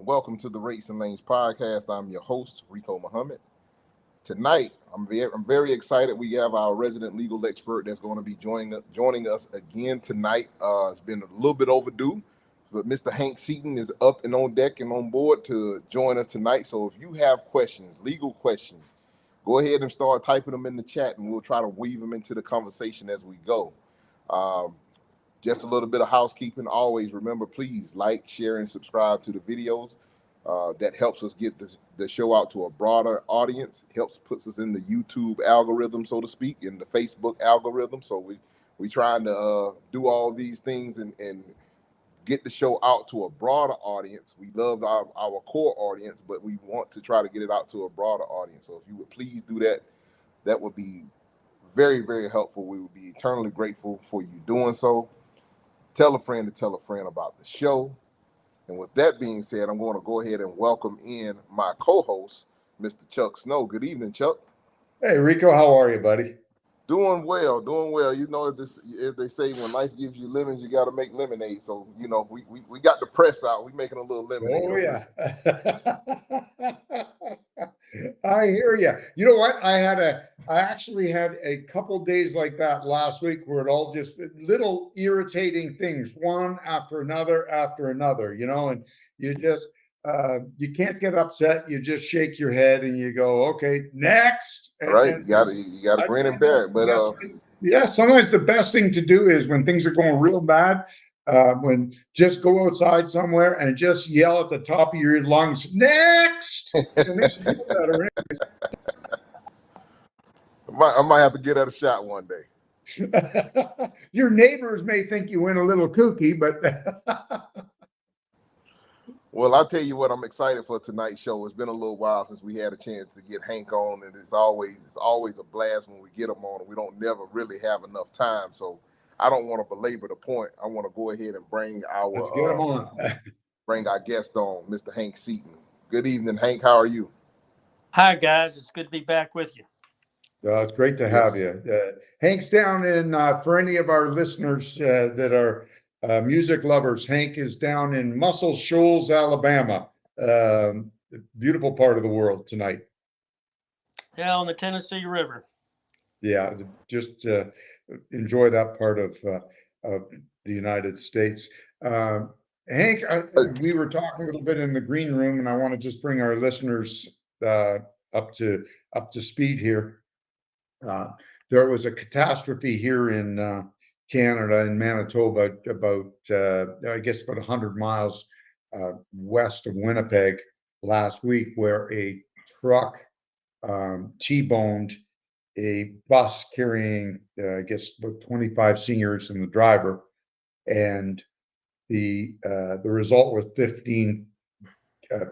Welcome to the Rates and Lanes podcast. I'm your host, Rico Muhammad. Tonight, I'm very excited. We have our resident legal expert that's going to be joining us again tonight. It's been a little bit overdue, but Mr. Hank Seaton is up and on deck and on board to join us tonight. So if you have questions, legal questions, go ahead and start typing them in the chat, and we'll try to weave them into the conversation as we go. Just a little bit of housekeeping. Always remember, please like, share, and subscribe to the videos. That helps us get the show out to a broader audience. Puts us in the YouTube algorithm, so to speak, in the Facebook algorithm. So we trying to do all these things and get the show out to a broader audience. We love our core audience, but we want to try to get it out to a broader audience. So if you would please do that, that would be very, very helpful. We would be eternally grateful for you doing so. Tell a friend to tell a friend about the show. And with that being said, I'm going to go ahead and welcome in my co-host, Mr. Chuck Snow. Good evening, Chuck. Hey, Rico, how are you, buddy? Doing well, doing well. You know, as they say, when life gives you lemons, you got to make lemonade. So, you know, we got the press out. We making a little lemonade. Oh, yeah. I hear you. You know what? I actually had a couple days like that last week where it all just little irritating things, one after another, you know, and you just, you can't get upset. You just shake your head and you go, okay, next. Right. You got to grin and bear it. But, yeah, sometimes the best thing to do is when things are going real bad, when just go outside somewhere and just yell at the top of your lungs, next. It makes you feel better. I might have to get at a shot one day. Your neighbors may think you went a little kooky, but well, I'll tell you what, I'm excited for tonight's show. It's been a little while since we had a chance to get Hank on, and it's always a blast when we get him on, and we don't never really have enough time. So I don't want to belabor the point. I want to go ahead and bring let's get him on. Bring our guest on, Mr. Hank Seaton. Good evening, Hank. How are you? Hi, guys. It's good to be back with you. It's great to have you. Hank's down in, for any of our listeners that are music lovers, Hank is down in Muscle Shoals, Alabama. Beautiful part of the world tonight. Yeah, on the Tennessee River. Yeah, just enjoy that part of the United States. Hank, we were talking a little bit in the green room, and I want to just bring our listeners up to speed here. There was a catastrophe here in Canada, in Manitoba, about I guess about 100 miles west of Winnipeg last week, where a truck T-boned a bus carrying I guess about 25 seniors and the driver, and the result was 15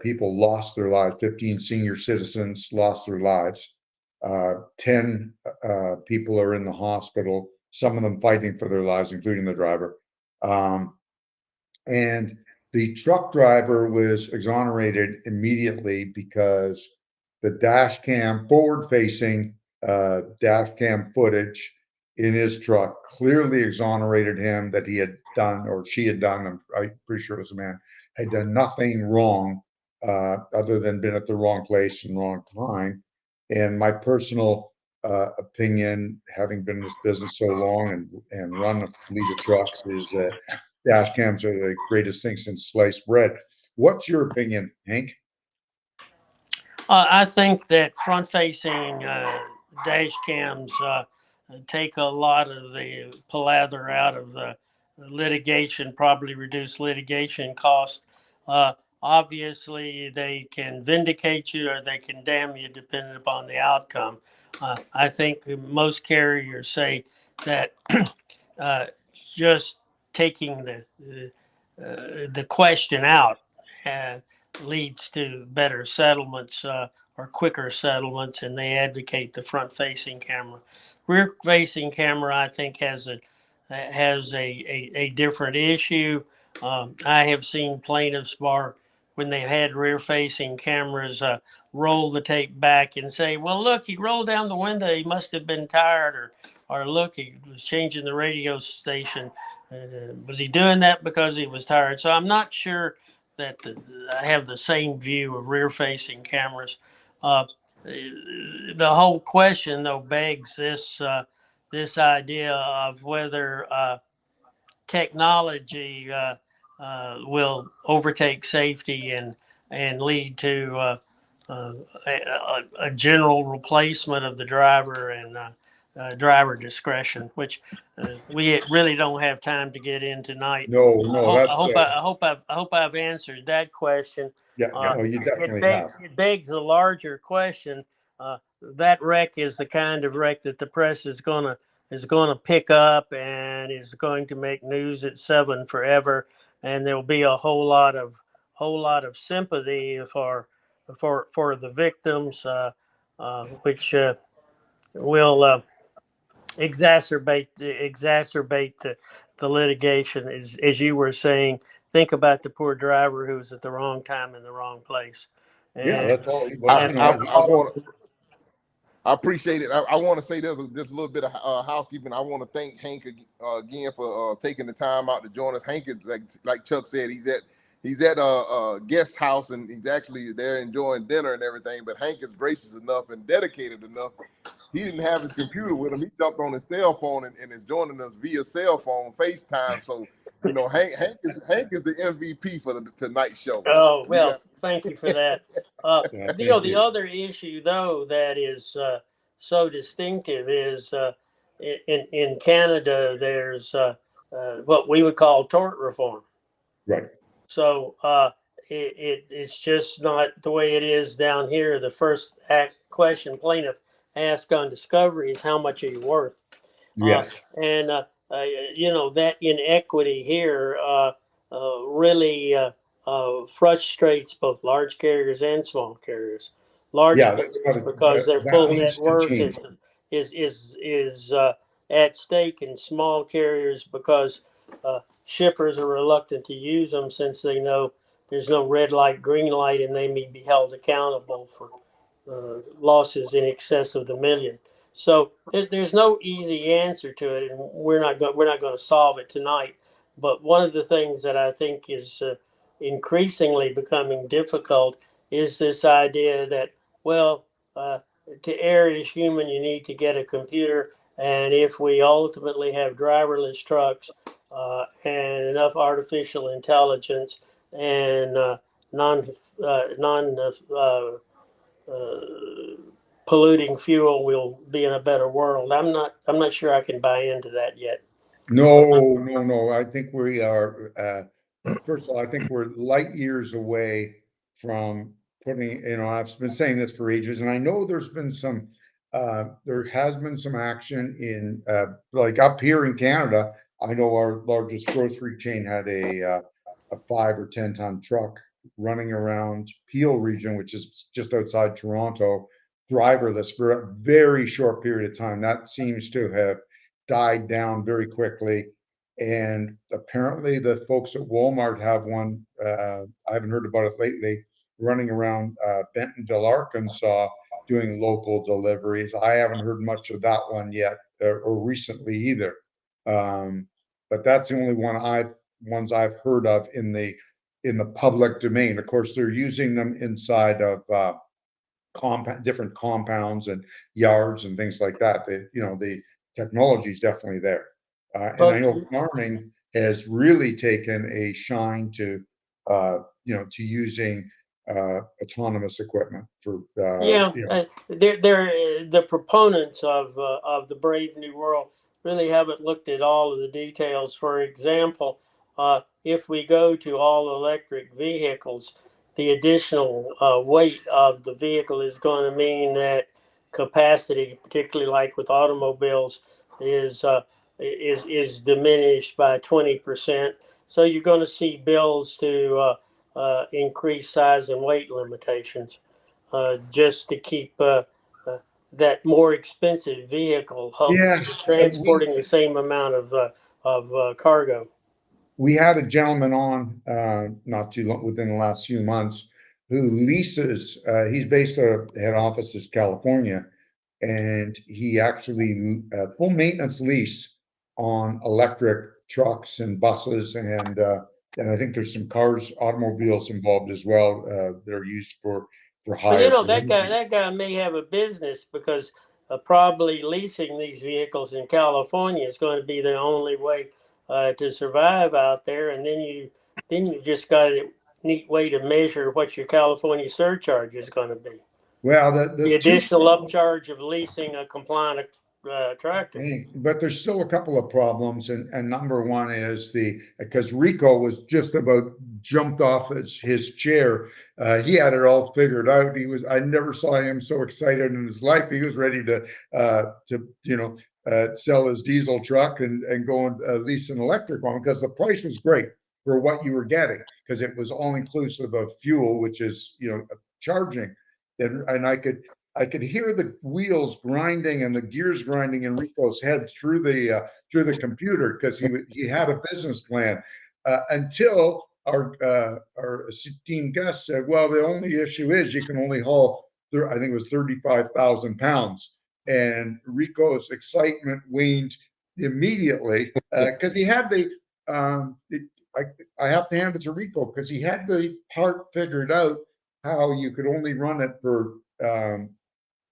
people lost their lives. 15 senior citizens lost their lives. 10 people are in the hospital, some of them fighting for their lives, including the driver. And the truck driver was exonerated immediately because the dash cam, forward-facing dash cam footage in his truck clearly exonerated him, that he had done, or she had done, I'm pretty sure it was a man, had done nothing wrong other than been at the wrong place and wrong time. And my personal opinion, having been in this business so long and run a fleet of trucks, is that dash cams are the greatest thing since sliced bread. What's your opinion, Hank? I think that front-facing dash cams take a lot of the palather out of the litigation, probably reduce litigation cost. Obviously, they can vindicate you or they can damn you depending upon the outcome. I think most carriers say that just taking the question out leads to better settlements or quicker settlements, and they advocate the front-facing camera. Rear-facing camera, I think, has a different issue. I have seen plaintiffs bar, when they had rear-facing cameras, roll the tape back and say, well, look, he rolled down the window, he must have been tired, or look, he was changing the radio station. Was he doing that because he was tired? So I'm not sure I have the same view of rear-facing cameras. Uh, the whole question, though, begs this idea of whether technology will overtake safety and lead to uh, a general replacement of the driver and driver discretion, which we really don't have time to get in tonight. No, that's I hope I've answered that question. yeah. Uh, No, you it definitely have. begs a larger question. That wreck is the kind of wreck that the press is gonna pick up and is going to make news at 7 forever, and there'll be a whole lot of sympathy for the victims, which will exacerbate the litigation. As you were saying, think about the poor driver who was at the wrong time in the wrong place, Yeah, and that's all. Well, I you I, know, I want I appreciate it. I want to say there's just a little bit of housekeeping. I want to thank Hank again for taking the time out to join us. Hank is like Chuck said, he's at a guest house and he's actually there enjoying dinner and everything. But Hank is gracious enough and dedicated enough. He didn't have his computer with him. He jumped on his cell phone and is joining us via cell phone FaceTime. So Hank is the MVP for the tonight's show. oh We well, got thank you for that. yeah, thank The you. other issue though that is so distinctive is in Canada there's what we would call tort reform. Right. So it's just not the way it is down here. The first question plaintiff asks on discovery is how much are you worth? Uh, Yes. and that inequity here really frustrates both large carriers and small carriers. Large Yeah, that's carriers got to, because their that full net needs to worth change. is at stake, and small carriers because shippers are reluctant to use them since they know there's no red light, green light, and they may be held accountable for losses in excess of the million. So there's no easy answer to it, and we're not going to solve it tonight. But one of the things that I think is increasingly becoming difficult is this idea that well, uh, to err is human. You need to get a computer, and if we ultimately have driverless trucks and enough artificial intelligence and non uh, polluting fuel, we'll be in a better world. I'm not sure I can buy into that yet. No. I think we are, first of all, I think we're light years away from putting, I've been saying this for ages, and I know there has been some action in, like up here in Canada. I know our largest grocery chain had a 5 or 10 ton truck running around Peel region, which is just outside Toronto, driverless for a very short period of time. That seems to have died down very quickly. And apparently, the folks at Walmart have one. I haven't heard about it lately. Running around Bentonville, Arkansas, doing local deliveries. I haven't heard much of that one yet, or recently either. But that's the only ones I've heard of in the public domain. Of course, they're using them inside of different compounds and yards and things like that. The technology is definitely there. And I But know farming has really taken a shine to using autonomous equipment for yeah, they're the proponents of the Brave New World really haven't looked at all of the details. For example, if we go to all electric vehicles, the additional weight of the vehicle is going to mean that capacity, particularly like with automobiles, is is diminished by 20%. So you're going to see bills to increase size and weight limitations just to keep that more expensive vehicle yeah. We transporting the same amount of cargo. we had a gentleman on not too long within the last few months who leases. He's based out of head office is California, and he actually full maintenance lease on electric trucks and buses and And I think there's some cars, automobiles involved as well, that are used for But hire for leasing. that guy may have a business because probably leasing these vehicles in California is going to be the only way to survive out there. And then you just got a neat way to measure what your California surcharge is going to be. Well, The the two additional upcharge of leasing a compliant tractor. But there's still a couple of problems, and number one is because Rico was just about jumped off his chair. He had it all figured out. I never saw him so excited in his life. He was ready to sell his diesel truck and go and lease an electric one because the price was great for what you were getting, because it was all inclusive of fuel, which is charging, and I could hear the wheels grinding and the gears grinding in Rico's head through the computer, because he had a business plan, until our esteemed guest said, "Well, the only issue is you can only haul, I think it was 35,000 pounds," and Rico's excitement waned immediately, because he had I have to hand it to Rico, because he had the part figured out how you could only run it for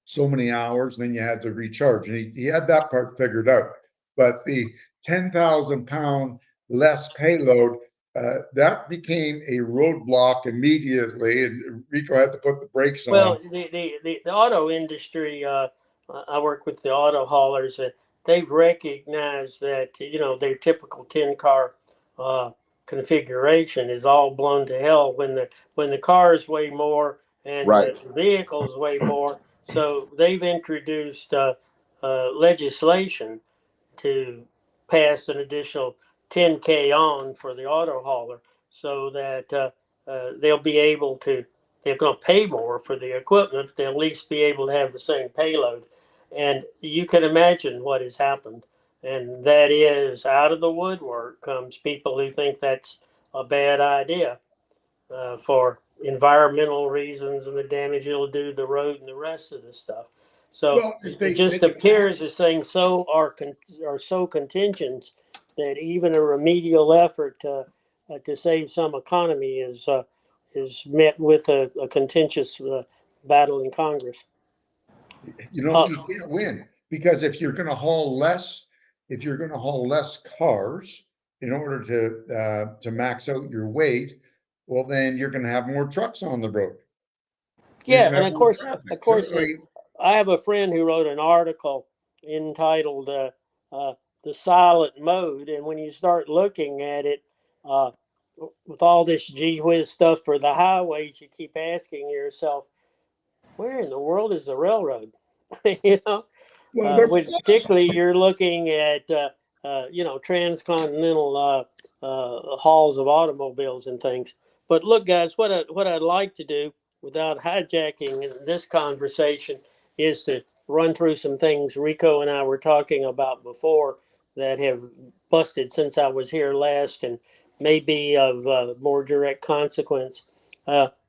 so many hours, and then you had to recharge. And he had that part figured out. But the 10,000 pound less payload, that became a roadblock immediately, and Rico had to put the brakes on. Well, the auto industry, I work with the auto haulers, and they've recognized that, their typical 10-car configuration is all blown to hell when the cars weigh more and Right. the vehicles weigh more. So they've introduced legislation to pass an additional 10K on for the auto hauler, so that they'll be able to, they're going to pay more for the equipment, but they'll at least be able to have the same payload. And you can imagine what has happened. And that is, out of the woodwork comes people who think that's a bad idea for environmental reasons and the damage it'll do to the road and the rest of the stuff. So Well, it just appears as things are so contingent that even a remedial effort to save some economy is met with a contentious battle in Congress. You can't win, because if you're going to haul less, cars in order to max out your weight, well, then you're going to have more trucks on the road. Yeah, and of course, I have a friend who wrote an article entitled "The Silent Mode," and when you start looking at it, with all this gee whiz stuff for the highways, you keep asking yourself, where in the world is the railroad? When particularly you're looking at transcontinental hauls of automobiles and things. But look, guys, what I'd like to do, without hijacking this conversation, is to run through some things Rico and I were talking about before that have busted since I was here last, and may be of more direct consequence.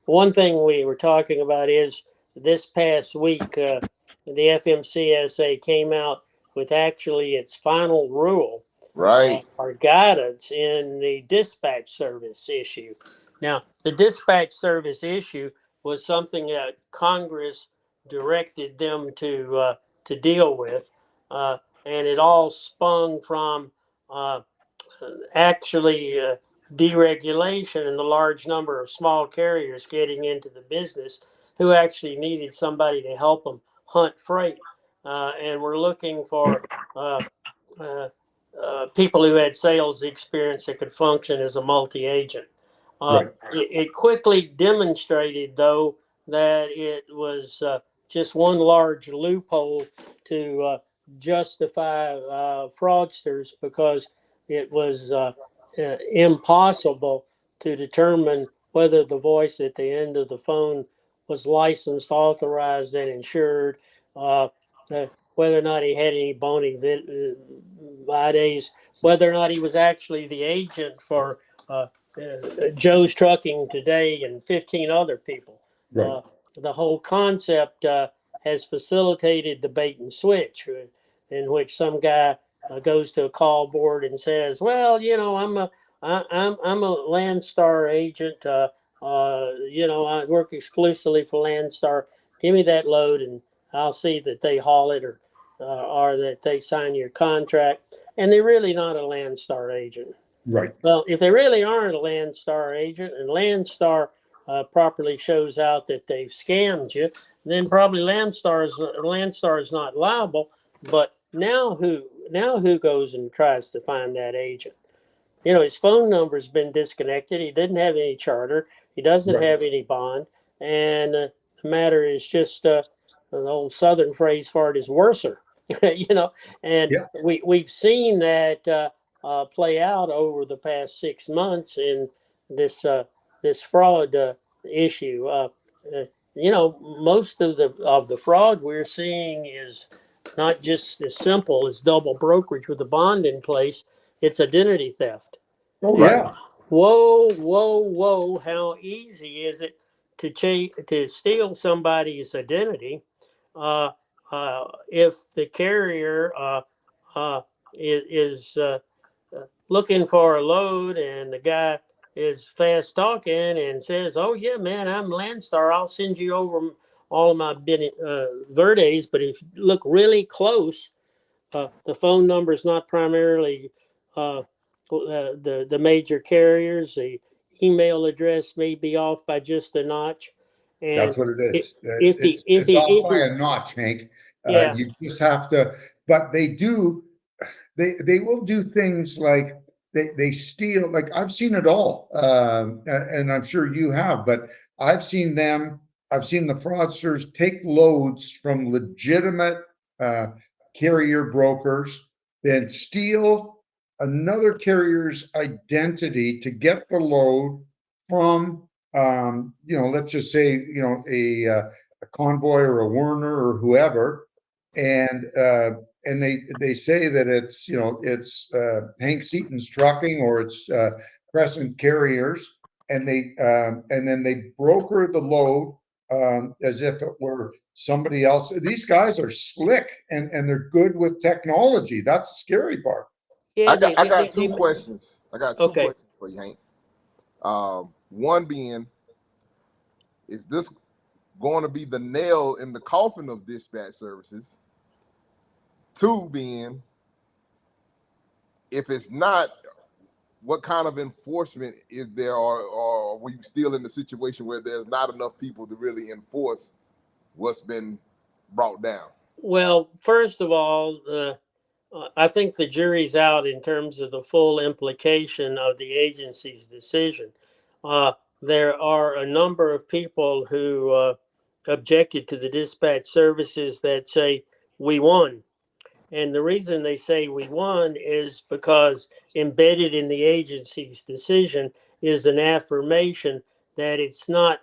One thing we were talking about is this past week, the FMCSA came out with actually its final rule, Right. or guidance in the dispatch service issue. Now, the dispatch service issue was something that Congress directed them to deal with, and it all spun from actually deregulation and the large number of small carriers getting into the business who actually needed somebody to help them hunt freight, and were looking for uh, people who had sales experience that could function as a multi-agent. Right. It quickly demonstrated, though, that it was just one large loophole to justify fraudsters, because it was impossible to determine whether the voice at the end of the phone was licensed, authorized, and insured, whether or not he had any bony days, whether or not he was actually the agent for Joe's Trucking Today and 15 other people. Right. The whole concept has facilitated the bait and switch, in which some guy goes to a call board and says, "Well, I'm a Landstar agent. I work exclusively for Landstar. Give me that load, and I'll see that they haul it, or that they sign your contract. And they're really not a Landstar agent. Right. Well, if they really aren't a Landstar agent, and Landstar properly shows out that they've scammed you, then probably Landstar is not liable. But now who goes and tries to find that agent? His phone number's been disconnected. He didn't have any charter. He doesn't Right. have any bond, and the matter is just an old Southern phrase for it is worser. And Yeah. we've seen that play out over the past 6 months in this fraud issue. Most of the fraud we're seeing is not just as simple as double brokerage with a bond in place. It's identity theft. Oh, And Right. yeah. whoa, whoa, whoa! How easy is it to steal somebody's identity if the carrier uh, is looking for a load and the guy is fast talking and says, "Oh yeah, man, I'm Landstar. I'll send you over all of my Verdes." But if you look really close, the phone number is not primarily the major carriers. The email address may be off by just a notch, and That's what it is. if he if It's he off if by he a notch, Hank. yeah, You just have to, but they will do things like they steal, like I've seen it all. And I'm sure you have, but I've seen I've seen the fraudsters take loads from legitimate uh, carrier brokers, then steal another carrier's identity to get the load from, let's just say, a Convoy or a Werner or whoever, and they say that it's Hank Seaton's trucking, or it's Crescent Carriers, and then they broker the load as if it were somebody else. These guys are slick, and they're good with technology. That's the scary part. yeah, I got two questions. I got two okay. questions for you, Hank. One being, is this going to be the nail in the coffin of dispatch services? Two being, if it's not, what kind of enforcement is there, or are we still in the situation where there's not enough people to really enforce what's been brought down? Well, first of all, I think the jury's out in terms of the full implication of the agency's decision. Uh, there are a number of people who objected to the dispatch services that say we won. And the reason they say we won is because embedded in the agency's decision is an affirmation that it's not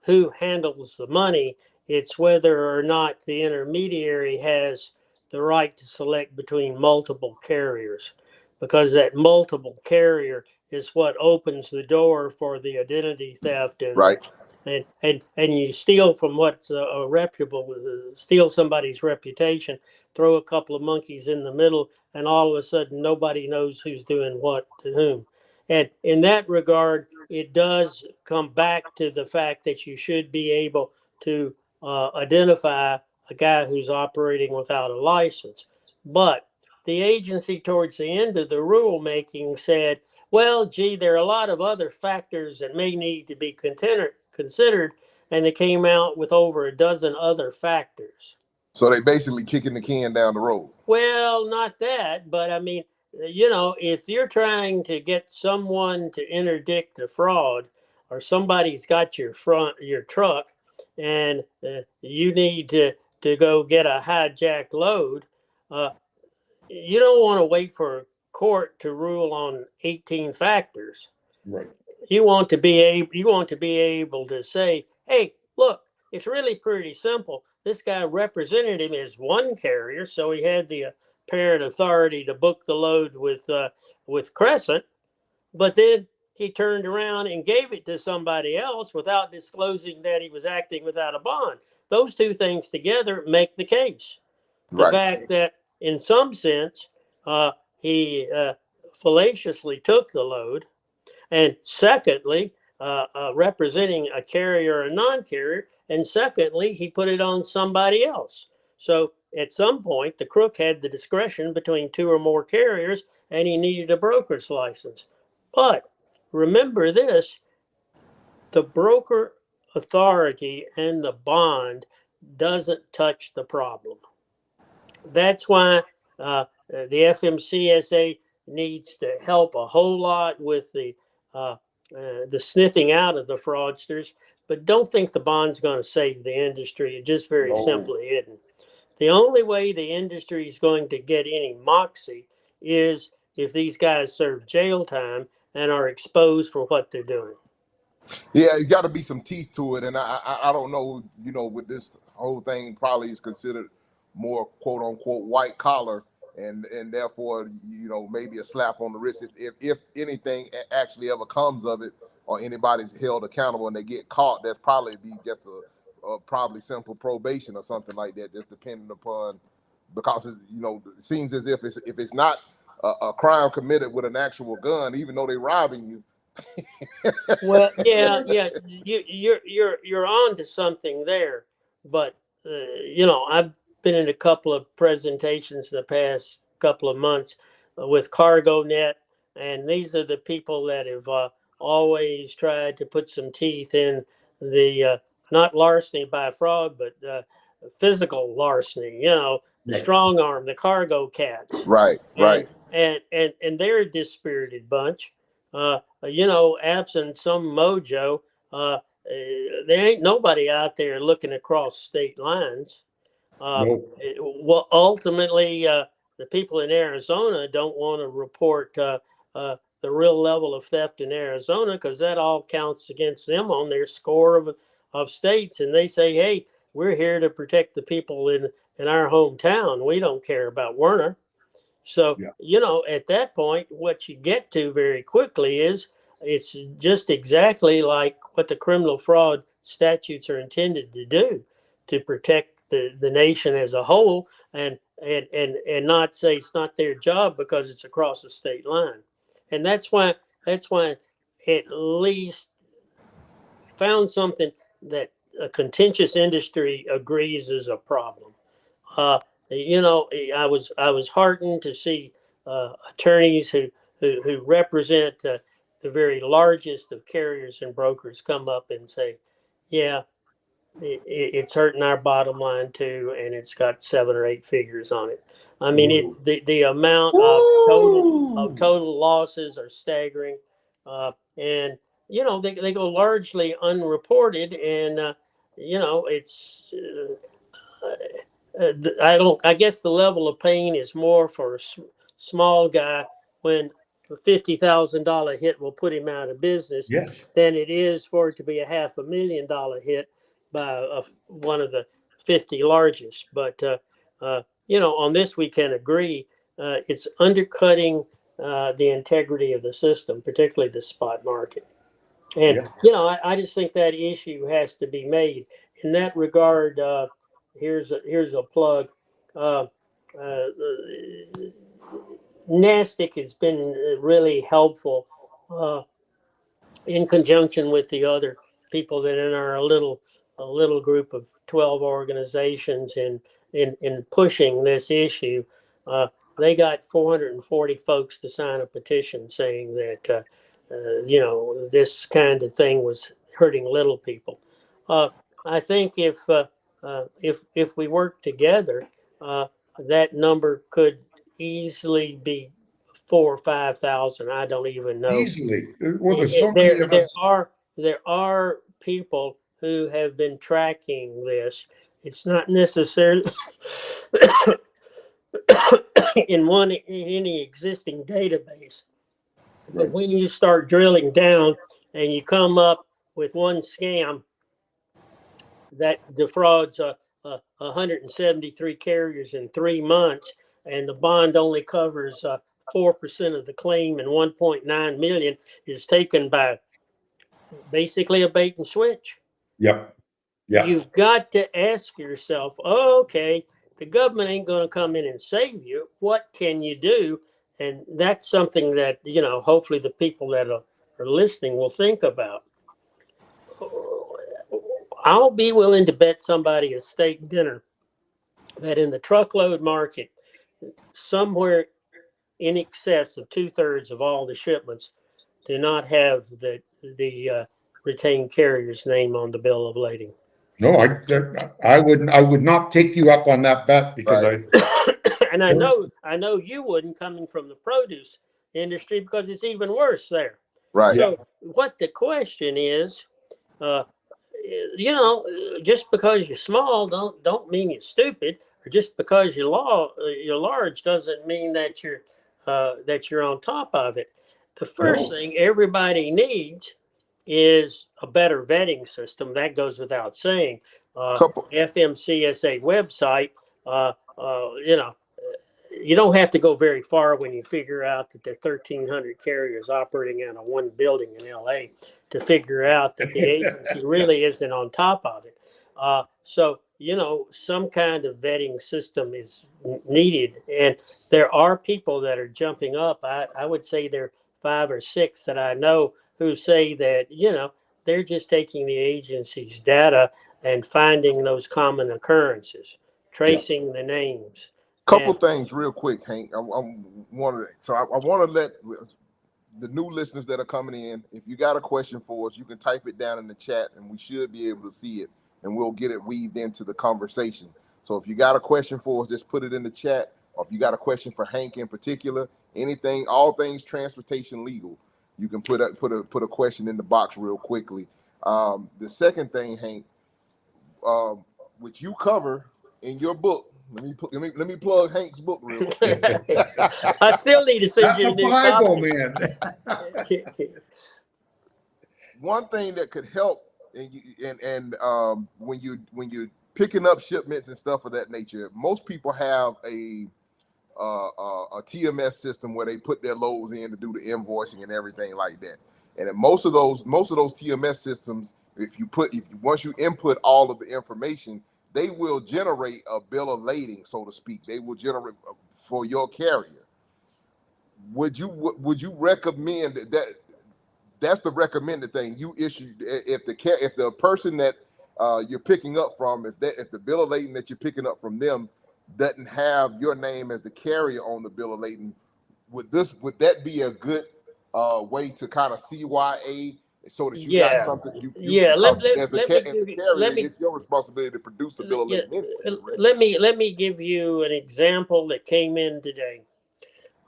who handles the money, it's whether or not the intermediary has the right to select between multiple carriers. Because that multiple carrier is what opens the door for the identity theft Right. and you steal from what's a reputable, steal somebody's reputation, throw a couple of monkeys in the middle, and all of a sudden nobody knows who's doing what to whom. And in that regard, it does come back to the fact that you should be able to identify a guy who's operating without a license. But the agency, towards the end of the rulemaking, said, well, gee, there are a lot of other factors that may need to be considered, and they came out with over a dozen other factors. So they basically kicking the can down the road. Well, not that, but I mean, if you're trying to get someone to interdict a fraud, or somebody's got your truck, and you need to go get a hijacked load, you don't want to wait for court to rule on 18 factors. Right. You want to be able to say, hey, look, it's really pretty simple. This guy represented him as one carrier, so he had the apparent authority to book the load with Crescent, but then he turned around and gave it to somebody else without disclosing that he was acting without a bond. Those two things together make the case. The Right. fact that, in some sense, he fallaciously took the load, And secondly, representing a carrier or a non-carrier. And secondly, he put it on somebody else. So at some point, the crook had the discretion between two or more carriers, and he needed a broker's license. But remember this, the broker authority and the bond doesn't touch the problem. That's why the FMCSA needs to help a whole lot with the sniffing out of the fraudsters. But don't think the bond's going to save the industry. It just very simply isn't. The only way the industry is going to get any moxie is if these guys serve jail time and are exposed for what they're doing. Yeah, it's got to be some teeth to it, and I don't know, with this whole thing probably is considered more quote unquote white collar, and therefore maybe a slap on the wrist if anything actually ever comes of it, or anybody's held accountable and they get caught. That's probably be just a probably simple probation or something like that, just depending upon, because it seems as if it's not a crime committed with an actual gun, even though they're robbing you. Well, yeah, you're on to something there, but I've been in a couple of presentations in the past couple of months with CargoNet, and these are the people that have always tried to put some teeth in the not larceny by fraud, but physical larceny. The strong arm, the cargo cats. Right. And they're a dispirited bunch. Absent some mojo, there ain't nobody out there looking across state lines. Well, ultimately, the people in Arizona don't want to report the real level of theft in Arizona, because that all counts against them on their score of states. And they say, hey, we're here to protect the people in our hometown. We don't care about Werner. So, at that point, what you get to very quickly is it's just exactly like what the criminal fraud statutes are intended to do, to protect the nation as a whole, and not say it's not their job because it's across the state line. And that's why at least found something that a contentious industry agrees is a problem. I was heartened to see attorneys who represent the very largest of carriers and brokers come up and say, yeah, it's hurting our bottom line too, and it's got 7 or 8 figures on it. I mean, the amount of total losses are staggering, and they go largely unreported, and it's. I guess the level of pain is more for a small guy when a $50,000 hit will put him out of business than it is for it to be a $500,000 hit by one of the 50 largest. But, on this we can agree, it's undercutting the integrity of the system, particularly the spot market. And, I just think that issue has to be made. In that regard, here's a plug. NASTIC has been really helpful in conjunction with the other people that in our little group of 12 organizations in pushing this issue. They got 440 folks to sign a petition saying that this kind of thing was hurting little people. I think if we work together, that number could easily be 4,000 or 5,000. I don't even know. Easily. Well, there's so many of us. There are people who have been tracking this. It's not necessarily in any existing database. But when you start drilling down and you come up with one scam that defrauds 173 carriers in 3 months, and the bond only covers 4% of the claim, and 1.9 million is taken by basically a bait and switch. Yep. You've got to ask yourself, okay, the government ain't going to come in and save you. What can you do? And that's something that, hopefully the people that are listening will think about. I'll be willing to bet somebody a steak dinner that in the truckload market, somewhere in excess of 2/3 of all the shipments do not have the retained carrier's name on the bill of lading. No, I would not take you up on that bet because Right. And I know you wouldn't, coming from the produce industry, because it's even worse there. Right. So what the question is, uh, just because you're small don't mean you're stupid, or just because you're large doesn't mean that you're on top of it. The first No. thing everybody needs is a better vetting system. That goes without saying. Couple. FMCSA website, uh, uh, you know, you don't have to go very far when you figure out that there are 1,300 carriers operating out of one building in LA to figure out that the agency really isn't on top of it. So, some kind of vetting system is needed. And there are people that are jumping up. I would say there are 5 or 6 that I know who say that, they're just taking the agency's data and finding those common occurrences, tracing the names. Couple And things real quick, Hank. I want to let the new listeners that are coming in, if you got a question for us, you can type it down in the chat and we should be able to see it and we'll get it weaved into the conversation. So if you got a question for us, just put it in the chat. Or if you got a question for Hank in particular, anything, all things transportation legal, you can put a question in the box real quickly. The second thing, Hank, which you cover in your book. Let me plug Hank's book real quick. I still need to send That's you a a new Bible, copy. man. One thing that could help, and when you're picking up shipments and stuff of that nature, most people have a TMS system where they put their loads in to do the invoicing and everything like that. And in most of those TMS systems, once you input all of the information, they will generate a bill of lading, so to speak. They will generate for your carrier. Would you recommend that's the recommended thing you issue if the person that you're picking up from, if the bill of lading that you're picking up from them doesn't have your name as the carrier on the bill of lading, would that be a good way to kind of CYA so that you got something you because as the carrier, it's your responsibility to produce the bill of lading anyway. Let me give you an example that came in today.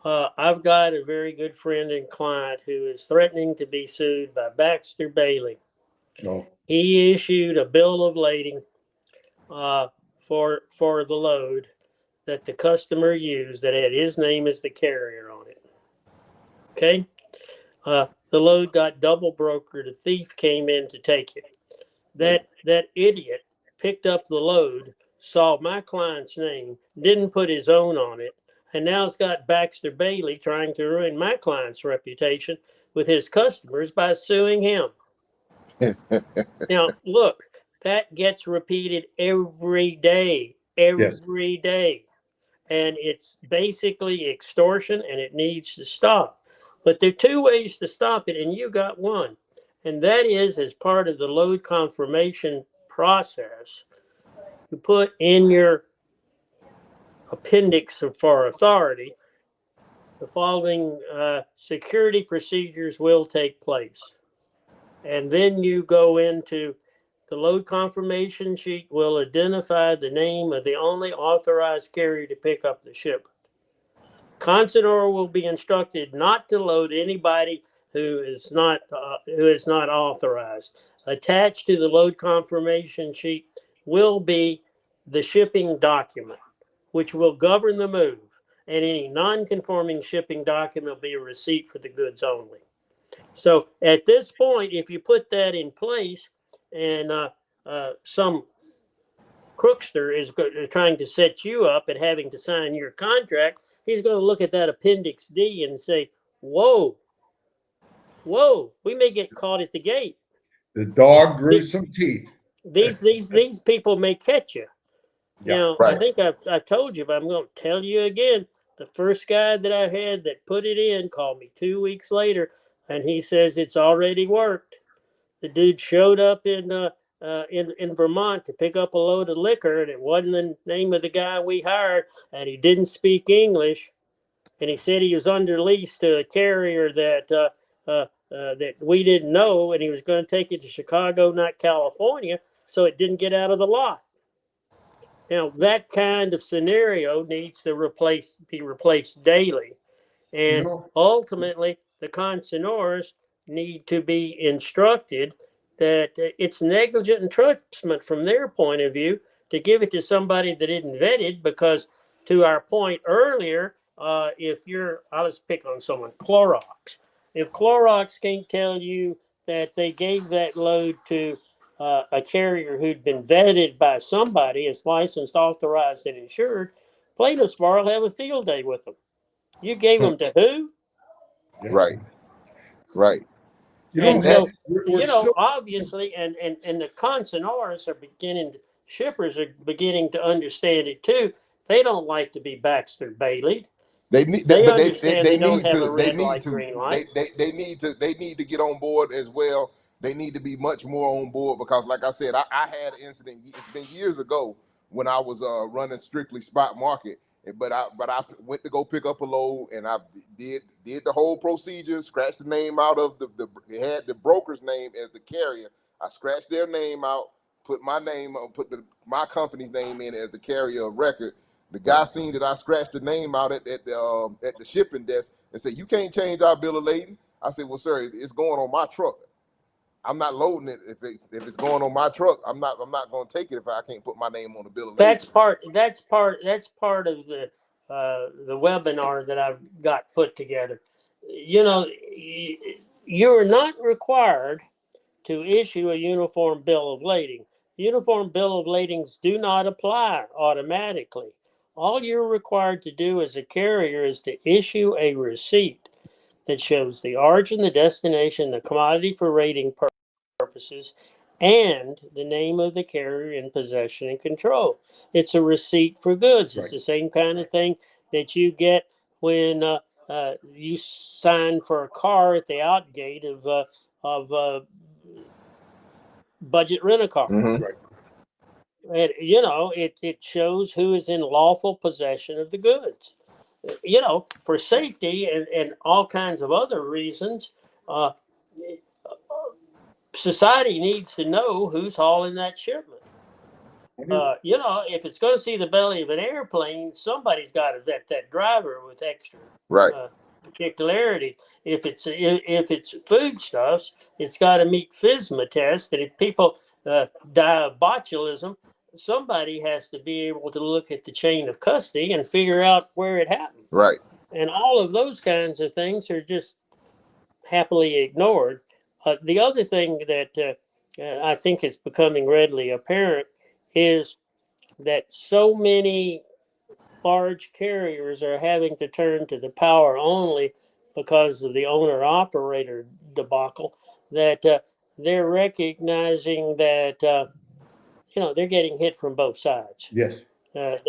I've got a very good friend and client who is threatening to be sued by Baxter Bailey. No. He issued a bill of lading for the load that the customer used that had his name as the carrier on it. Okay? The load got double brokered. A thief came in to take it. That idiot picked up the load, saw my client's name, didn't put his own on it, and now it's got Baxter Bailey trying to ruin my client's reputation with his customers by suing him. Now, look, that gets repeated every day. And it's basically extortion, and it needs to stop. But there are 2 ways to stop it, and you got one. And that is, as part of the load confirmation process, you put in your appendix for authority, the following security procedures will take place. And then you go into the load confirmation sheet will identify the name of the only authorized carrier to pick up the shipment. Consignor will be instructed not to load anybody who is not authorized. Attached to the load confirmation sheet will be the shipping document, which will govern the move, and any non-conforming shipping document will be a receipt for the goods only. So at this point, if you put that in place, and some crookster is trying to set you up and having to sign your contract, he's going to look at that Appendix D and say, whoa, we may get caught at the gate. The dog grew some teeth. These people may catch you. Yeah, I think I've told you, but I'm going to tell you again. The first guy that I had that put it in called me 2 weeks later. And he says it's already worked. The dude showed up in Vermont to pick up a load of liquor, and it wasn't the name of the guy we hired, and he didn't speak English, and he said he was under lease to a carrier that we didn't know, and he was going to take it to Chicago, not California, so it didn't get out of the lot. Now that kind of scenario needs to be replaced daily. And ultimately, the consignors need to be instructed that it's negligent entrustment from their point of view to give it to somebody that isn't vetted. Because, to our point earlier, I'll just pick on someone, Clorox. If Clorox can't tell you that they gave that load to a carrier who'd been vetted by somebody, is licensed, authorized, and insured, plaintiffs bar will have a field day with them. You gave them to who? Right. Right. And so, we're still, obviously, and the consignors shippers are beginning to understand it too. They don't like to be Baxter Baileyed. They understand they don't have a red light, green light. They need to get on board as well. They need to be much more on board because, like I said, I had an incident. It's been years ago when I was running strictly spot market, but I went to go pick up a load and I did the whole procedure, scratched the name out of it had the broker's name as the carrier. I scratched their name out, put my name, my company's name in as the carrier of record. The guy seen that I scratched the name out at the shipping desk and said, "You can't change our bill of lading." I said, "Well, sir, it's going on my truck. I'm not loading it if it's going on my truck. I'm not going to take it if I can't put my name on the bill of lading." That's part of the webinar that I've got put together. You're not required to issue a uniform bill of lading. Uniform bill of ladings do not apply automatically. All you're required to do as a carrier is to issue a receipt that shows the origin, the destination, the commodity for rating purposes, and the name of the carrier in possession and control. It's a receipt for goods. It's the same kind of thing that you get when you sign for a car at the outgate of budget rent-a-car. Mm-hmm. And it shows who is in lawful possession of the goods. For safety and all kinds of other reasons, society needs to know who's hauling that shipment. If it's going to see the belly of an airplane, somebody's got to vet that driver with extra particularity. If it's foodstuffs, it's got to meet FSMA tests. And if people die of botulism, somebody has to be able to look at the chain of custody and figure out where it happened. Right. And all of those kinds of things are just happily ignored. The other thing that I think is becoming readily apparent is that so many large carriers are having to turn to the power only because of the owner operator debacle, that they're recognizing that they're getting hit from both sides. Yes. I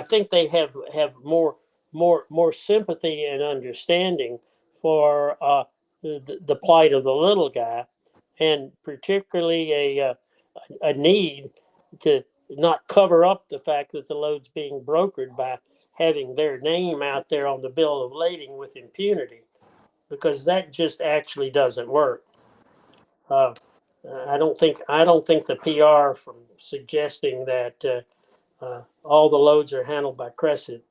think they have more sympathy and understanding for the plight of the little guy, and particularly a need to not cover up the fact that the load's being brokered by having their name out there on the bill of lading with impunity, because that just actually doesn't work. I don't think the PR from suggesting that all the loads are handled by Crescent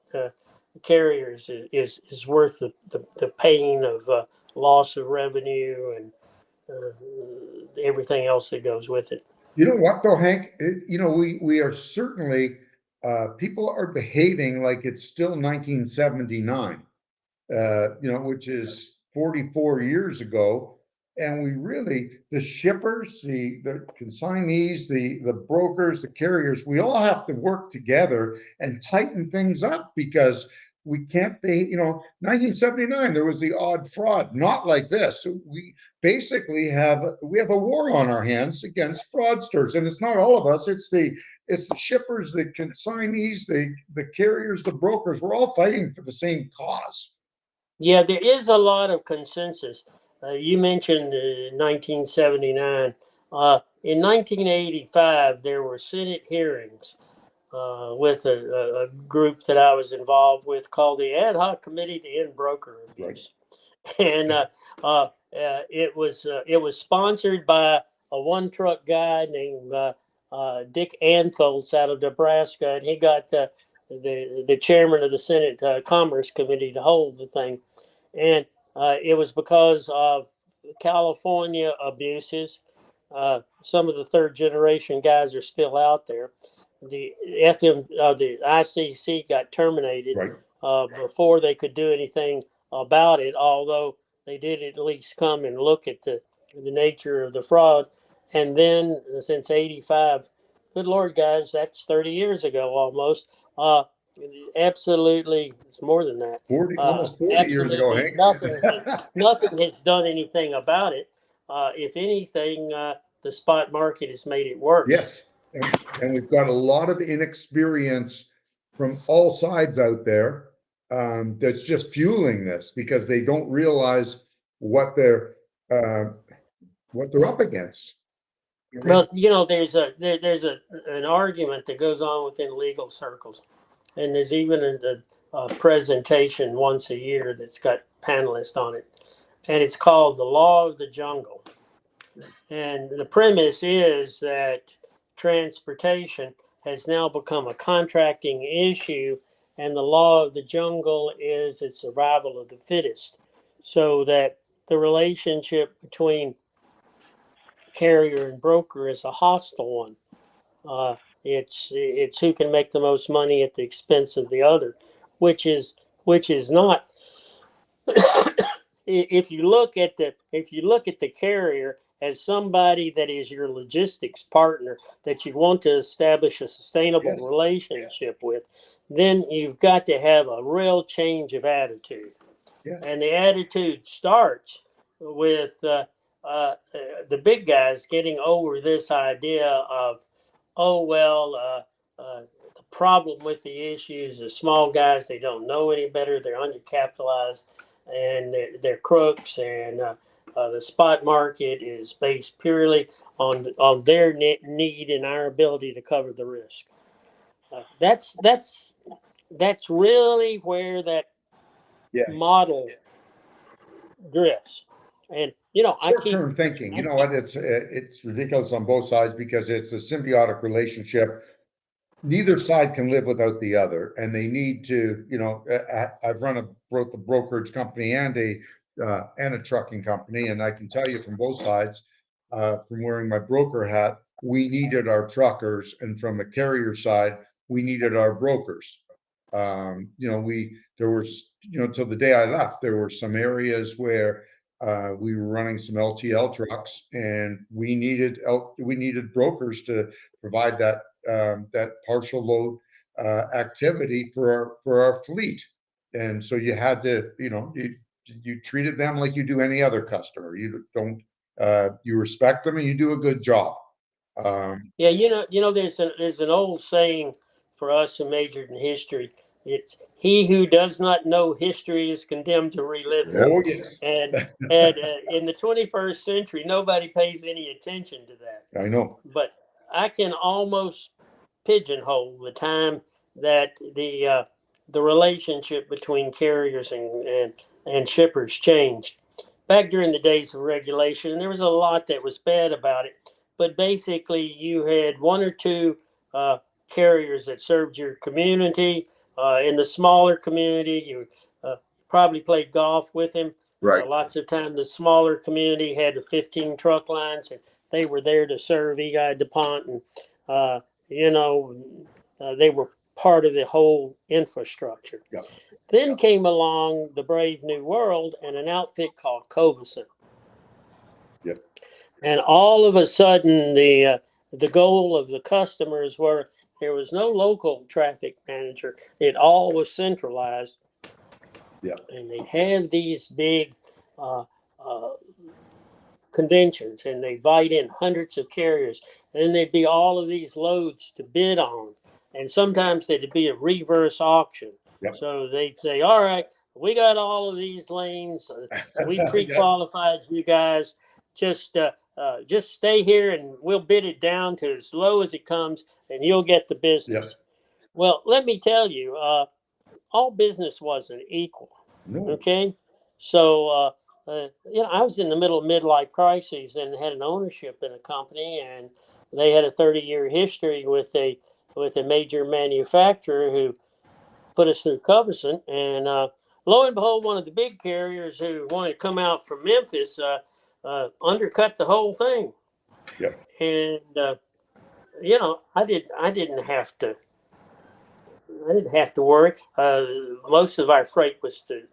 carriers is worth the pain of loss of revenue and everything else that goes with it. You know what though, Hank? We are certainly, people are behaving like it's still 1979, which is 44 years ago. And the shippers, the consignees, the brokers, the carriers, we all have to work together and tighten things up, because we can't be, 1979, there was the odd fraud, not like this. We basically have a war on our hands against fraudsters, and it's not all of us. It's the shippers, the consignees, the carriers, the brokers. We're all fighting for the same cause. Yeah, there is a lot of consensus. You mentioned 1979. In 1985, there were Senate hearings with a group that I was involved with called the Ad Hoc Committee to End Broker Right. Abuse, and it was sponsored by a one truck guy named Dick Antholz out of Nebraska, and he got the chairman of the Senate Commerce Committee to hold the thing, and it was because of California abuses. Some of the third generation guys are still out there. The ICC got terminated Right. before they could do anything about it. Although they did at least come and look at the nature of the fraud. And then since '85, good Lord, guys, that's 30 years ago almost. Absolutely, it's more than that. 40, almost 40 years ago, Absolutely Hank. nothing has done anything about it. If anything, the spot market has made it worse. Yes, and we've got a lot of inexperience from all sides out there that's just fueling this because they don't realize what they're up against. Well, there's an argument that goes on within legal circles, and there's even a presentation once a year that's got panelists on it, and it's called the Law of the Jungle. And the premise is that transportation has now become a contracting issue, and the law of the jungle is the survival of the fittest, so that the relationship between carrier and broker is a hostile one. It's who can make the most money at the expense of the other, which is not. If you look at the carrier as somebody that is your logistics partner that you want to establish a sustainable Yes. relationship with, then you've got to have a real change of attitude. Yeah. And the attitude starts with the big guys getting over this idea of, oh, well, the problem with the issue is the small guys, they don't know any better, they're undercapitalized, and they're crooks, and the spot market is based purely on their need and our ability to cover the risk. That's really where that model drifts. And short-term thinking. You know what? It's ridiculous on both sides because it's a symbiotic relationship. Neither side can live without the other, and they need to. I've both a brokerage company and a trucking company, and I can tell you from both sides, from wearing my broker hat, we needed our truckers, and from the carrier side, we needed our brokers. There was, till the day I left, there were some areas where we were running some LTL trucks, and we needed brokers to provide that partial load activity for our fleet. And so you had to, you treated them like you do any other customer. You don't, you respect them and you do a good job. Yeah, there's an old saying for us who majored in history. It's he who does not know history is condemned to relive it. Oh, yes. And in the 21st century, nobody pays any attention to that. I know. But I can almost pigeonhole the time that the relationship between carriers and shippers changed. Back during the days of regulation, and there was a lot that was bad about it. But basically, you had one or two carriers that served your community. In the smaller community, you probably played golf with him. Right. Lots of time, the smaller community had 15 truck lines, and they were there to serve EI DuPont, and they were part of the whole infrastructure. Yep. Then came along the brave new world and an outfit called Covison. Yep. And all of a sudden, the goal of the customers were there was no local traffic manager. It all was centralized. Yeah. And they'd have these big conventions, and they'd invite in hundreds of carriers. And then there'd be all of these loads to bid on. And sometimes there'd be a reverse auction. Yep. So they'd say, all right, we got all of these lanes. We Yeah. pre-qualified you guys. Just stay here and we'll bid it down to as low as it comes and you'll get the business. Yes. Well, let me tell you, all business wasn't equal. No. Okay. So, I was in the middle of midlife crisis and had an ownership in a company, and they had a 30-year history with a major manufacturer who put us through Covison. And lo and behold, one of the big carriers who wanted to come out from Memphis undercut the whole thing. Yep. And I didn't have to. I didn't have to worry. Most of our freight was to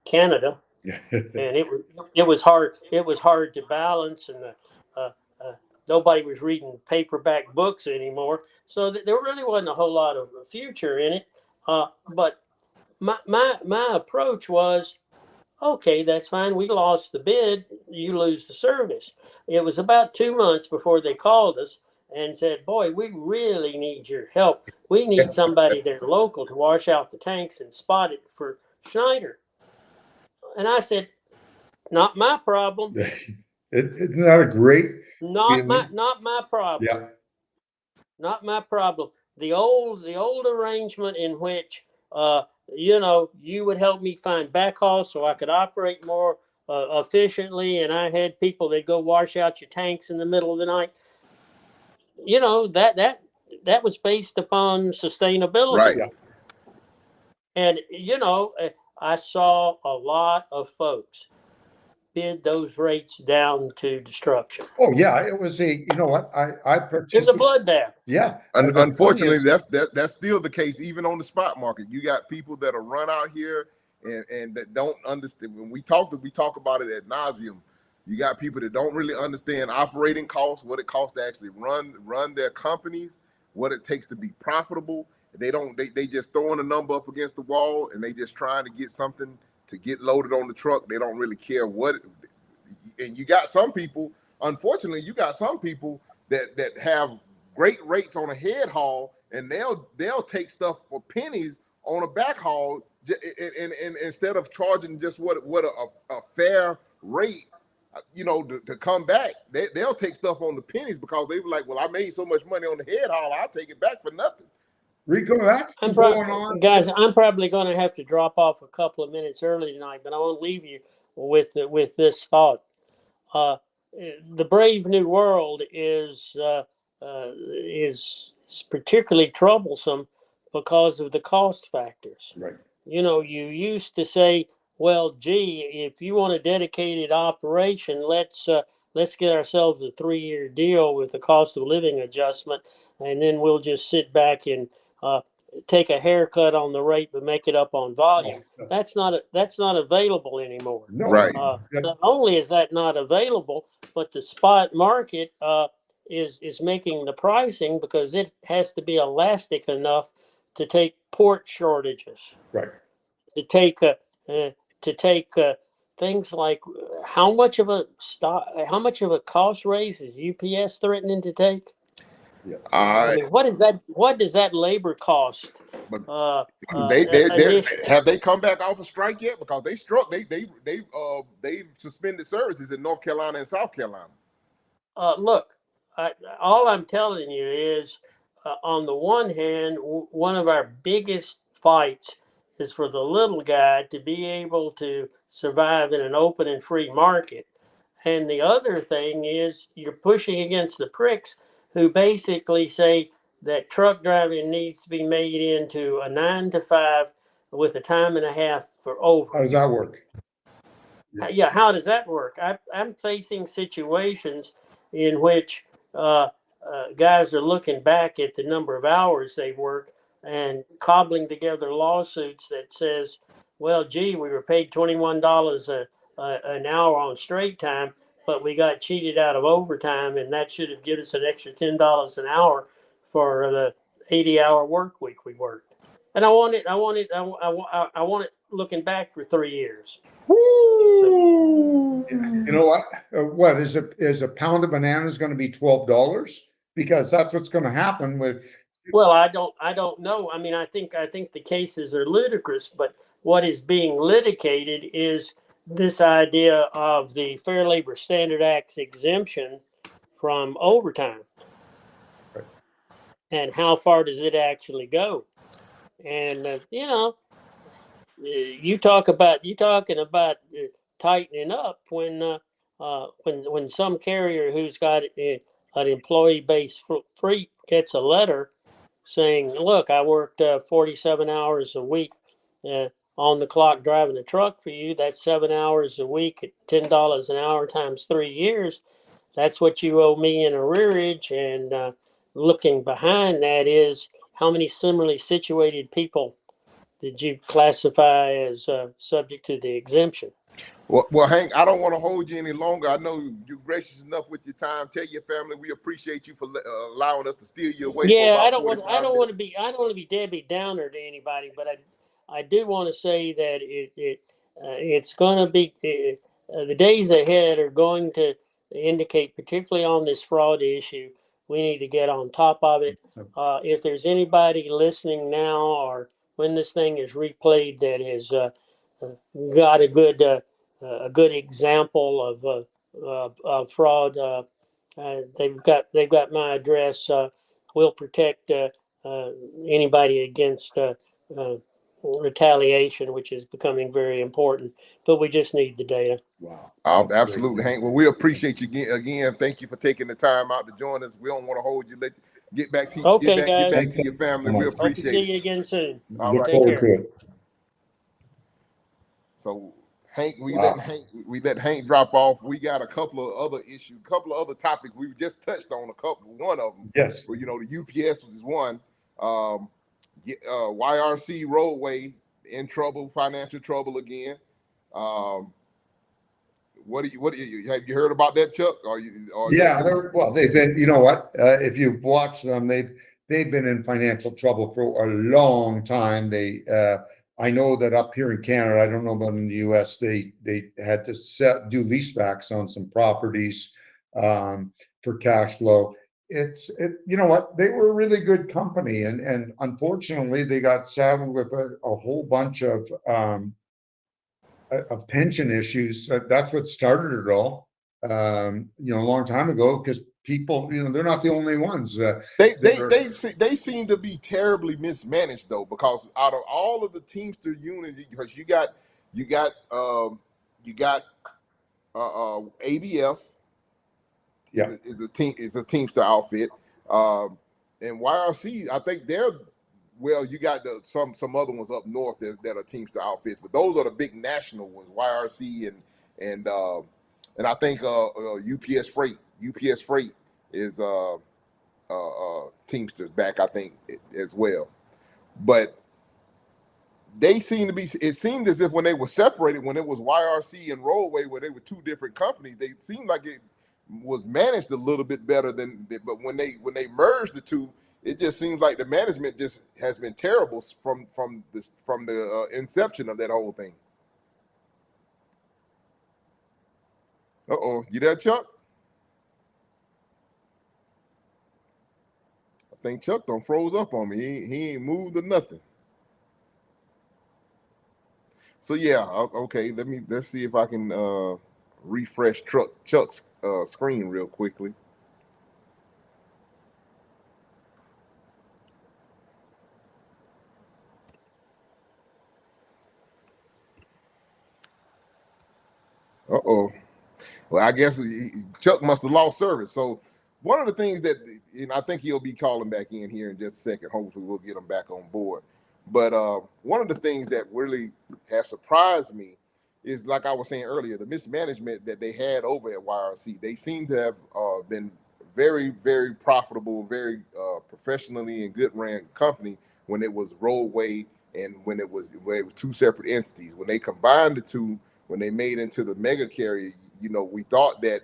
Canada, Yeah. and it was hard. It was hard to balance, and nobody was reading paperback books anymore. So there really wasn't a whole lot of future in it. But my approach was, okay, that's fine. We lost the bid. You lose the service. It was about 2 months before they called us and said, boy, we really need your help. We need somebody there local to wash out the tanks and spot it for Schneider. And I said, not my problem. It's not a great Not feeling. my problem. Yeah. Not my problem. The old arrangement in which you would help me find backhaul so I could operate more efficiently, and I had people that go wash out your tanks in the middle of the night. That was based upon sustainability. Right. Yeah. And I saw a lot of folks bid those rates down to destruction. Oh yeah, it was a. You know what? I It was a participated. bloodbath. Yeah. Unfortunately, that's still the case even on the spot market. You got people that'll run out here and that don't understand. When we talk about it ad nauseum. You got people that don't really understand operating costs, what it costs to actually run their companies, what it takes to be profitable. They just throwing a number up against the wall and they just trying to get something to get loaded on the truck. They don't really care what. And you got some people, unfortunately, that have great rates on a head haul, and they'll take stuff for pennies on a back haul, and instead of charging just what a fair rate, to come back, they'll take stuff on the pennies because they were like, well, I made so much money on the head haul, I'll take it back for nothing. Rico, that's going on. Guys, I'm probably going to have to drop off a couple of minutes early tonight, but I want to leave you with this thought. The brave new world is particularly troublesome because of the cost factors. Right. You used to say, well, gee, if you want a dedicated operation, let's get ourselves a 3-year deal with the cost of living adjustment, and then we'll just sit back and take a haircut on the rate, but make it up on volume. That's not available anymore. No. Right. Not only is that not available, but the spot market is making the pricing because it has to be elastic enough to take port shortages. Right. To take things like how much of a cost raise is UPS threatening to take? Yeah. I mean, what does that labor cost? But Initially? have they come back off a strike yet? Because they struck. They've suspended services in North Carolina and South Carolina. Look, all I'm telling you is, on the one hand, one of our biggest fights is for the little guy to be able to survive in an open and free market. And the other thing is you're pushing against the pricks who basically say that truck driving needs to be made into a 9 to 5 with a time and a half for overage. How does that work? Yeah, how does that work? I'm facing situations in which guys are looking back at the number of hours they work and cobbling together lawsuits that says, well, gee, we were paid $21 an hour on straight time, but we got cheated out of overtime, and that should have given us an extra $10 an hour for the 80-hour work week we worked. And I want it looking back for 3 years. You know what? What is a pound of bananas going to be $12? Because that's what's going to happen with Well, I don't know. I mean, I think the cases are ludicrous, but what is being litigated is this idea of the Fair Labor Standard Act's exemption from overtime, Right. and how far does it actually go? And you talking about tightening up when some carrier who's got an employee base fleet gets a letter saying, "Look, I worked 47 hours a week uh, on the clock driving the truck for you. That's 7 hours a week at $10 an hour times 3 years. That's what you owe me in arrearage." And looking behind that is how many similarly situated people did you classify as subject to the exemption? Well, Hank, I don't want to hold you any longer. I know you're gracious enough with your time. Tell your family we appreciate you for allowing us to steal you away for Yeah, about 45 minutes. I don't want to be Debbie Downer to anybody, but I do want to say that it's going to be the days ahead are going to indicate, particularly on this fraud issue, we need to get on top of it. If there's anybody listening now or when this thing is replayed that has got a good example of fraud, they've got my address. We'll protect uh, anybody against uh, retaliation, which is becoming very important. But we just need the data. Wow. Absolutely, Hank. Well, we appreciate you again. Thank you for taking the time out to join us. We don't want to hold you. Let get back to Okay, get guys. back to your family. We Hope to appreciate see it. you again soon. All Look right. forward to it. So Hank, Wow. we let Hank drop off. We got a couple of other issues, a couple of other topics. We just touched on one of them. Yes. But the UPS was one. YRC roadway in trouble, financial trouble again. What have you heard about that, Chuck? Yeah, well, they've been, you know what, if you've watched them, they've been in financial trouble for a long time. I know that up here in Canada, I don't know about in the US, they had to do leasebacks on some properties for cash flow. You know what, they were a really good company, and unfortunately they got saddled with a whole bunch of pension issues. That's what started it all. A long time ago, because people, they're not the only ones. They seem to be terribly mismanaged though, because out of all of the Teamster units, because you got ABF Yeah. is a Teamster outfit, and YRC. I think you got some other ones up north that are Teamster outfits, but those are the big national ones, YRC and I think UPS Freight. UPS Freight is Teamsters back, I think, as well. But they seem to be. It seemed as if when they were separated, when it was YRC and Roadway, where they were two different companies, they seemed like it was managed a little bit better than. But when they merged the two, it just seems like the management just has been terrible from the inception of that whole thing. You there, Chuck? I think Chuck done froze up on me. He ain't moved or nothing. So yeah, okay. Let's see if I can refresh Chuck's screen real quickly. Well, I guess Chuck must have lost service. So one of the things that, and I think he'll be calling back in here in just a second. Hopefully we'll get him back on board. But one of the things that really has surprised me is, like I was saying earlier, the mismanagement that they had over at YRC. They seem to have been very, very profitable, very professionally and good ran company when it was Roadway and when it was two separate entities. When they combined the two, when they made into the mega carrier, we thought that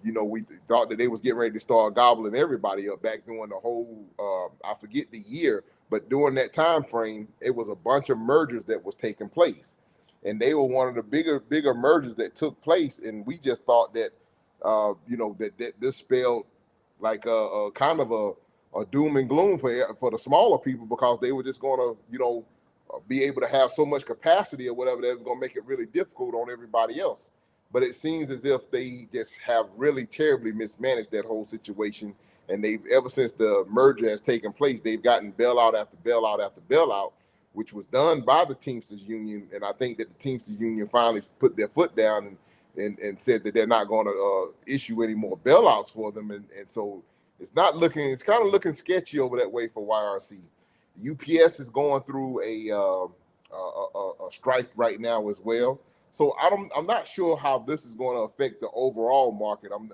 we thought that they was getting ready to start gobbling everybody up back during the whole I forget the year, but during that time frame, it was a bunch of mergers that was taking place, and they were one of the bigger mergers that took place. And we just thought that that this spelled like a kind of doom and gloom for the smaller people, because they were just going to, you know, be able to have so much capacity or whatever that's going to make it really difficult on everybody else. But it seems as if they just have really terribly mismanaged that whole situation. And they've, ever since the merger has taken place, they've gotten bailout after bailout after bailout, which was done by the Teamsters Union. And I think that the Teamsters Union finally put their foot down and said that they're not going to issue any more bailouts for them. And so it's kind of looking sketchy over that way for YRC. UPS is going through a strike right now as well. So I'm not sure how this is going to affect the overall market. I'm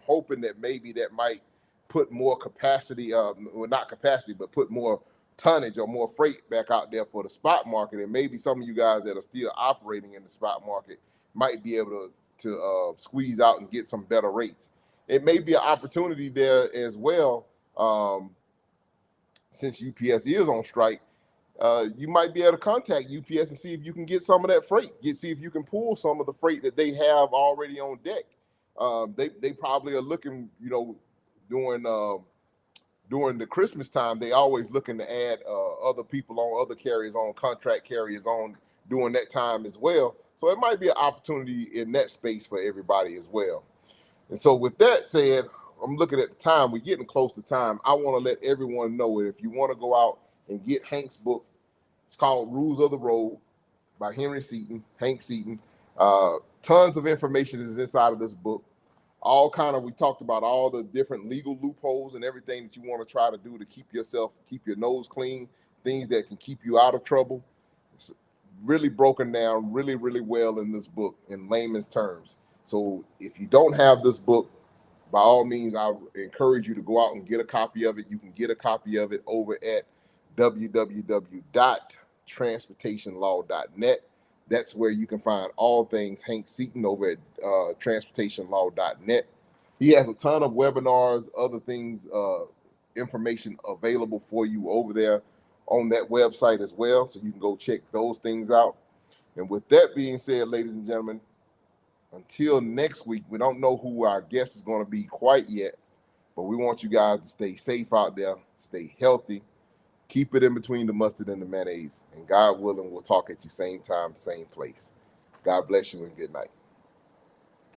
hoping that maybe that might put more capacity, well, not capacity, but put more tonnage or more freight back out there for the spot market. And maybe some of you guys that are still operating in the spot market might be able to squeeze out and get some better rates. It may be an opportunity there as well. Since UPS is on strike, you might be able to contact UPS and see if you can get some of that freight. See if you can pull some of the freight that they have already on deck. They probably are looking, you know, during the Christmas time, they always looking to add other people on, other carriers on, contract carriers on during that time as well. So it might be an opportunity in that space for everybody as well. And so with that said, I'm looking at the time. We're getting close to time. I want to let everyone know if you want to go out and get Hank's book, it's called Rules of the Road by Hank Seaton. Tons of information is inside of this book. We talked about all the different legal loopholes and everything that you want to try to do to keep your nose clean, things that can keep you out of trouble. It's really broken down really, really well in this book in layman's terms. So if you don't have this book, by all means, I encourage you to go out and get a copy of it. You can get a copy of it over at www.transportationlaw.net. That's where you can find all things Hank Seaton over at transportationlaw.net. He has a ton of webinars, other things, information available for you over there on that website as well. So you can go check those things out. And with that being said, ladies and gentlemen, until next week, we don't know who our guest is going to be quite yet, but we want you guys to stay safe out there, stay healthy, keep it in between the mustard and the mayonnaise, and God willing, we'll talk at you same time, same place. God bless you and good night.